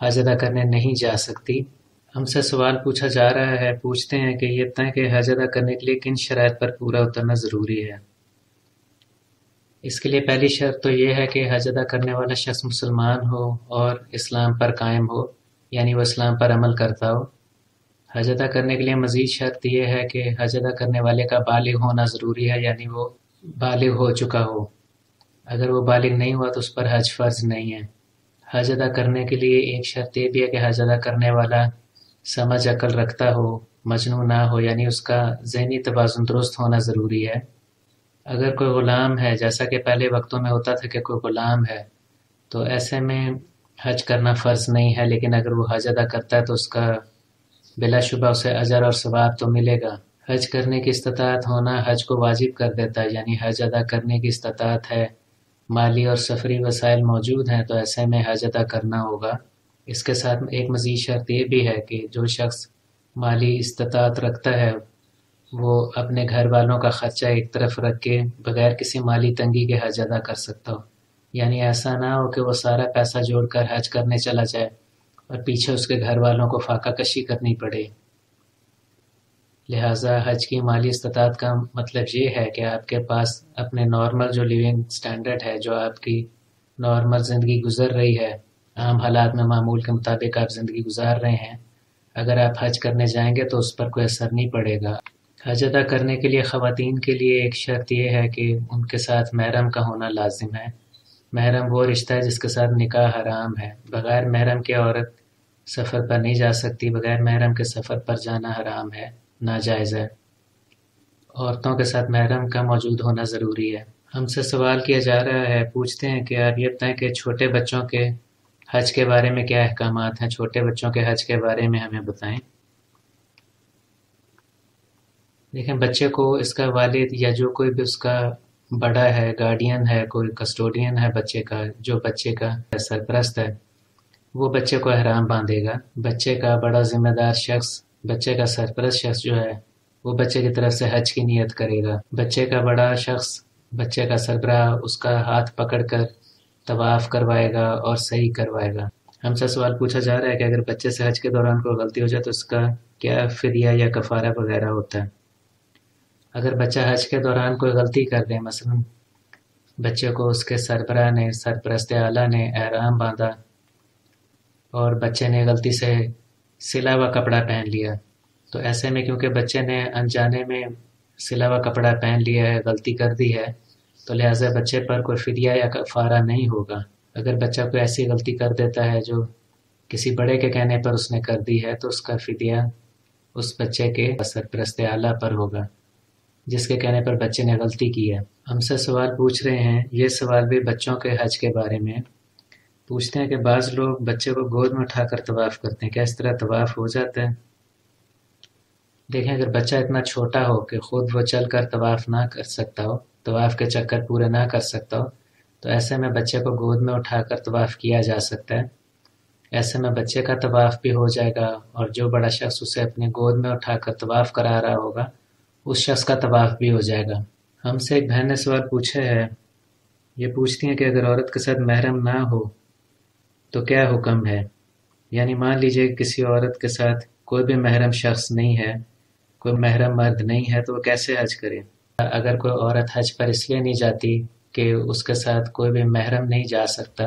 حج ادا کرنے نہیں جا سکتی۔ ہم سے سوال پوچھا جا رہا ہے، پوچھتے ہیں کہ یہ بتائیں کہ حج ادا کرنے کے لیے کن شرائط پر پورا اترنا ضروری ہے؟ اس کے لیے پہلی شرط تو یہ ہے کہ حج ادا کرنے والا شخص مسلمان ہو اور اسلام پر قائم ہو، یعنی وہ اسلام پر عمل کرتا ہو۔ حج ادا کرنے کے لیے مزید شرط یہ ہے کہ حج ادا کرنے والے کا بالغ ہونا ضروری ہے، یعنی وہ بالغ ہو چکا ہو۔ اگر وہ بالغ نہیں ہوا تو اس پر حج فرض نہیں ہے۔ حج ادا کرنے کے لیے ایک شرط یہ بھی ہے کہ حج ادا کرنے والا سمجھ عقل رکھتا ہو، مجنون نہ ہو، یعنی اس کا ذہنی توازن درست ہونا ضروری ہے۔ اگر کوئی غلام ہے، جیسا کہ پہلے وقتوں میں ہوتا تھا کہ کوئی غلام ہے، تو ایسے میں حج کرنا فرض نہیں ہے، لیکن اگر وہ حج ادا کرتا ہے تو اس کا بلا شبہ اسے اجر اور ثواب تو ملے گا۔ حج کرنے کی استطاعت ہونا حج کو واجب کر دیتا ہے، یعنی حج ادا کرنے کی استطاعت ہے، مالی اور سفری وسائل موجود ہیں، تو ایسے میں حج ادا کرنا ہوگا۔ اس کے ساتھ ایک مزید شرط یہ بھی ہے کہ جو شخص مالی استطاعت رکھتا ہے وہ اپنے گھر والوں کا خرچہ ایک طرف رکھ کے بغیر کسی مالی تنگی کے حج ادا کر سکتا ہو، یعنی ایسا نہ ہو کہ وہ سارا پیسہ جوڑ کر حج کرنے چلا جائے اور پیچھے اس کے گھر والوں کو فاقہ کشی کرنی پڑے۔ لہٰذا حج کی مالی استطاعت کا مطلب یہ ہے کہ آپ کے پاس اپنے نارمل جو لیونگ سٹینڈرڈ ہے، جو آپ کی نارمل زندگی گزر رہی ہے، عام حالات میں معمول کے مطابق آپ زندگی گزار رہے ہیں، اگر آپ حج کرنے جائیں گے تو اس پر کوئی اثر نہیں پڑے گا۔ حج ادا کرنے کے لیے خواتین کے لیے ایک شرط یہ ہے کہ ان کے ساتھ محرم کا ہونا لازم ہے۔ محرم وہ رشتہ ہے جس کے ساتھ نکاح حرام ہے۔ بغیر محرم کے عورت سفر پر نہیں جا سکتی، بغیر محرم کے سفر پر جانا حرام ہے، ناجائز ہے۔ عورتوں کے ساتھ محرم کا موجود ہونا ضروری ہے۔ ہم سے سوال کیا جا رہا ہے، پوچھتے ہیں کہ آپ یہ بتائیں کہ چھوٹے بچوں کے حج کے بارے میں کیا احکامات ہیں؟ چھوٹے بچوں کے حج کے بارے میں ہمیں بتائیں۔ دیکھیں، بچے کو اس کا والد یا جو کوئی بھی اس کا بڑا ہے، گارڈین ہے، کوئی کسٹوڈین ہے بچے کا، جو بچے کا سرپرست ہے، وہ بچے کو احرام باندھے گا۔ بچے کا بڑا ذمہ دار شخص، بچے کا سرپرست شخص جو ہے، وہ بچے کی طرف سے حج کی نیت کرے گا۔ بچے کا بڑا شخص، بچے کا سربراہ، اس کا ہاتھ پکڑ کر طواف کروائے گا اور صحیح کروائے گا۔ ہم سے سوال پوچھا جا رہا ہے کہ اگر بچے سے حج کے دوران کوئی غلطی ہو جائے تو اس کا کیا فدیہ یا کفارہ وغیرہ ہوتا ہے؟ اگر بچہ حج کے دوران کوئی غلطی کر دے، مثلا بچے کو اس کے سربراہ نے، سرپرست اعلیٰ نے احرام باندھا اور بچے نے غلطی سے سلا ہوا کپڑا پہن لیا، تو ایسے میں کیونکہ بچے نے انجانے میں سلا ہوا کپڑا پہن لیا ہے، غلطی کر دی ہے، تو لہٰذا بچے پر کوئی فدیہ یا کفارہ نہیں ہوگا۔ اگر بچہ کوئی ایسی غلطی کر دیتا ہے جو کسی بڑے کے کہنے پر اس نے کر دی ہے، تو اس کا فدیہ اس بچے کے سرپرست اعلیٰ پر ہوگا جس کے کہنے پر بچے نے غلطی کی ہے۔ ہم سے سوال پوچھ رہے ہیں، یہ سوال بھی بچوں کے حج کے بارے میں پوچھتے ہیں کہ بعض لوگ بچے کو گود میں اٹھا کر طواف کرتے ہیں، کیا اس طرح طواف ہو جاتا ہے؟ دیکھیں، اگر بچہ اتنا چھوٹا ہو کہ خود وہ چل کر طواف نہ کر سکتا ہو، طواف کے چکر پورے نہ کر سکتا ہو، تو ایسے میں بچے کو گود میں اٹھا کر طواف کیا جا سکتا ہے۔ ایسے میں بچے کا طواف بھی ہو جائے گا اور جو بڑا شخص اسے اپنے گود میں اٹھا کر طواف کرا رہا ہوگا اس شخص کا طواف بھی ہو جائے گا۔ ہم سے ایک بہن نے سوال پوچھا ہے، یہ پوچھتی ہیں کہ اگر عورت کے ساتھ محرم نہ ہو تو کیا حکم ہے؟ یعنی مان لیجئے کسی عورت کے ساتھ کوئی بھی محرم شخص نہیں ہے، کوئی محرم مرد نہیں ہے، تو وہ کیسے حج کرے؟ اگر کوئی عورت حج پر اس لیے نہیں جاتی کہ اس کے ساتھ کوئی بھی محرم نہیں جا سکتا،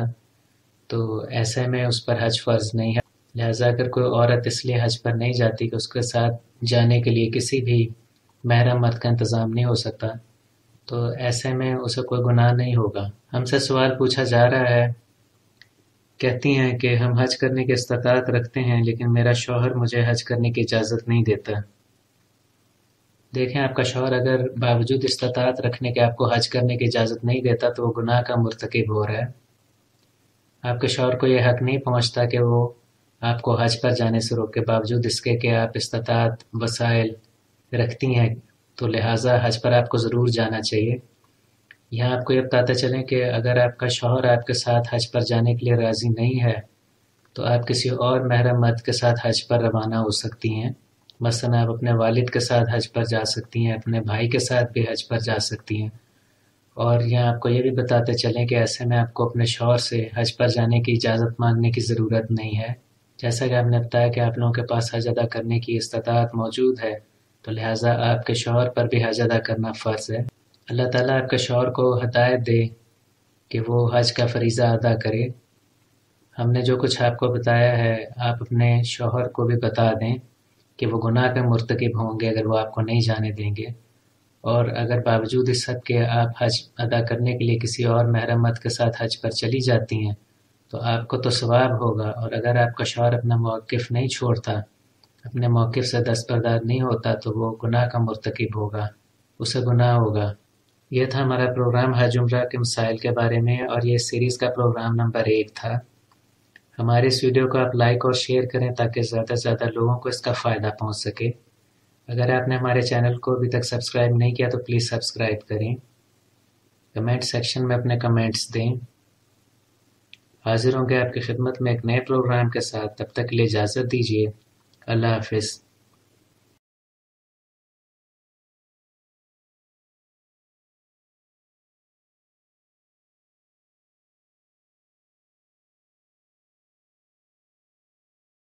تو ایسے میں اس پر حج فرض نہیں ہے۔ لہٰذا اگر کوئی عورت اس لیے حج پر نہیں جاتی کہ اس کے ساتھ جانے کے لیے کسی بھی محرم مرد کا انتظام نہیں ہو سکتا، تو ایسے میں اسے کوئی گناہ نہیں ہوگا۔ ہم سے سوال پوچھا جا رہا ہے، کہتی ہیں کہ ہم حج کرنے کی استطاعت رکھتے ہیں لیکن میرا شوہر مجھے حج کرنے کی اجازت نہیں دیتا۔ دیکھیں، آپ کا شوہر اگر باوجود استطاعت رکھنے کے آپ کو حج کرنے کی اجازت نہیں دیتا تو وہ گناہ کا مرتکب ہو رہا ہے۔ آپ کے شوہر کو یہ حق نہیں پہنچتا کہ وہ آپ کو حج پر جانے سے روکے، باوجود اس کے کہ آپ استطاعت وسائل رکھتی ہیں، تو لہٰذا حج پر آپ کو ضرور جانا چاہیے۔ یہاں آپ کو یہ بتاتے چلیں کہ اگر آپ کا شوہر آپ کے ساتھ حج پر جانے کے لیے راضی نہیں ہے تو آپ کسی اور محرم مرد کے ساتھ حج پر روانہ ہو سکتی ہیں۔ مثلا آپ اپنے والد کے ساتھ حج پر جا سکتی ہیں، اپنے بھائی کے ساتھ بھی حج پر جا سکتی ہیں، اور یہاں آپ کو یہ بھی بتاتے چلیں کہ ایسے میں آپ کو اپنے شوہر سے حج پر جانے کی اجازت مانگنے کی ضرورت نہیں ہے، جیسا کہ آپ نے بتایا کہ آپ لوگوں کے پاس حج ادا کرنے کی استطاعت موجود ہے، تو لہٰذا آپ کے شوہر پر بھی حج ادا کرنا فرض ہے۔ اللہ تعالیٰ آپ کے شوہر کو ہدایت دے کہ وہ حج کا فریضہ ادا کرے۔ ہم نے جو کچھ آپ کو بتایا ہے آپ اپنے شوہر کو بھی بتا دیں کہ وہ گناہ کے مرتکب ہوں گے اگر وہ آپ کو نہیں جانے دیں گے، اور اگر باوجود اس حد کے آپ حج ادا کرنے کے لیے کسی اور محرم مرد کے ساتھ حج پر چلی جاتی ہیں تو آپ کو تو ثواب ہوگا، اور اگر آپ کا شوہر اپنا موقف نہیں چھوڑتا، اپنے موقف سے دستبردار نہیں ہوتا، تو وہ گناہ کا مرتکب ہوگا، اسے گناہ ہوگا۔ یہ تھا ہمارا پروگرام حج عمرہ کے مسائل کے بارے میں، اور یہ سیریز کا پروگرام نمبر 1 تھا۔ ہمارے اس ویڈیو کو آپ لائک اور شیئر کریں تاکہ زیادہ سے زیادہ لوگوں کو اس کا فائدہ پہنچ سکے۔ اگر آپ نے ہمارے چینل کو ابھی تک سبسکرائب نہیں کیا تو پلیز سبسکرائب کریں، کمنٹ سیکشن میں اپنے کمنٹس دیں۔ حاضر ہوں گے آپ کی خدمت میں ایک نئے پروگرام کے ساتھ، تب تک کے لیے اجازت دیجیے۔ اللہ حافظ۔